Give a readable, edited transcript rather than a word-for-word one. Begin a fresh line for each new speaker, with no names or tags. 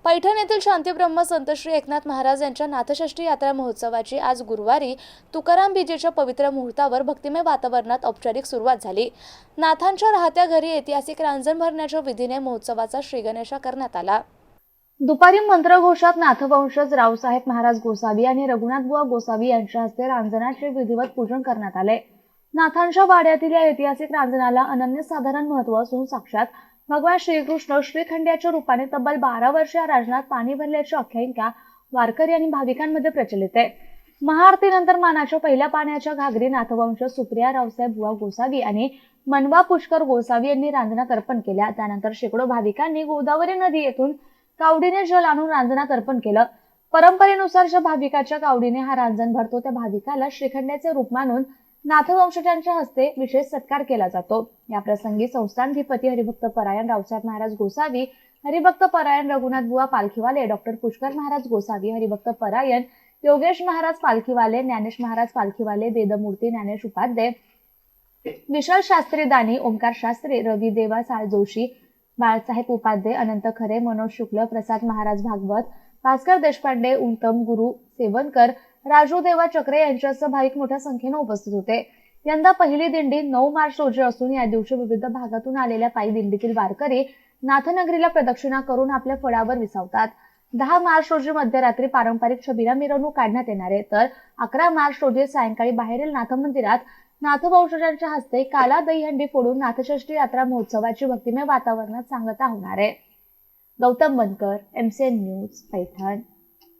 पैठण येथील शांतीब्रह्म संत श्री एकनाथ महाराज यांच्या नाथषष्ठी यात्रा महोत्सवाची आज गुरुवारी तुकाराम बीजेच्या पवित्र मुहूर्तावर भक्तिमय वातावरणात औपचारिक सुरुवात झाली। नाथांच्या राहत्या घरी ऐतिहासिक रांजण भरण्याच्या विधीने महोत्सवाचा श्रीगणेशा करण्यात आला। दुपारी मंत्रघोषात नाथवंशज रावसाहेब महाराज गोसावी आणि रघुनाथबुवा गोसावी यांच्या हस्ते रांजणाचे विधिवत पूजन करण्यात आले। नाथांच्या वाड्यातील या ऐतिहासिक रांजणाला अनन्यसाधारण महत्त्व असून साक्षात भगवान श्रीकृष्ण श्रीखंड्याच्या रूपाने तब्बल 12 वर्ष या रांजणात पाणी भरल्याची आख्यायिका वारकरी आणि भाविकांमध्ये प्रचलित आहे। महाआरतीनंतर मानाच्या पहिल्या पाण्याच्या घागरी नाथवंश सुप्रिया रावसाहेब बुवा गोसावी आणि मनवा पुष्कर गोसावी यांनी रांजणात अर्पण केल्या। त्यानंतर शेकडो भाविकांनी गोदावरी नदी येथून कावडीने जल आणून रांजणात अर्पण केलं। परंपरेनुसार ज्या भाविकाच्या कावडीने हा रांजण भरतो त्या भाविकाला श्रीखंड्याचे रूप मानून नाथवंशजांच्या हस्ते विशेष सत्कार केला जातो। या प्रसंगी संस्थानाधिपती हरिभक्त परायण रावसाहेब महाराज गोसावी, हरिभक्त परायण रघुनाथबुवा पालखीवाले, डॉक्टर पुष्कर महाराज गोसावी, हरिभक्त परायण योगेश महाराज पालखीवाले, ज्ञानेश महाराज पालखीवाले, वेदमूर्ती ज्ञानेश उपाध्ये, विशाल शास्त्री दानी, ओमकार शास्त्री, रवी देवा जोशी, बाळासाहेब उपाध्ये, अनंत खरे, मनोज शुक्ल, प्रसाद महाराज भागवत, भास्कर देशपांडे, उत्तम गुरु सेवनकर, राजू देवा चक्रे यांच्यासह भाविक मोठ्या संख्येने उपस्थित होते। यंदा पहिली दिंडी 9 मार्च रोजी असून या दिवशी विविध भागातून आलेल्या पायी दिंडीतील वारकरी नाथनगरीला प्रदक्षिणा करून आपल्या फळावर विसावतात। 10 मार्च रोजी मध्यरात्री पारंपरिक छबिना मिरवणूक काढण्यात येणार आहे, तर 11 मार्च रोजी सायंकाळी बाहेरील नाथ मंदिरात नाथवंशजांच्या हस्ते काला दहीहंडी फोडून नाथषष्ठी यात्रा महोत्सवाची भक्तिमय वातावरणात सांगता होणार आहे। गौतम बनकर, MCN न्यूज, पैठण।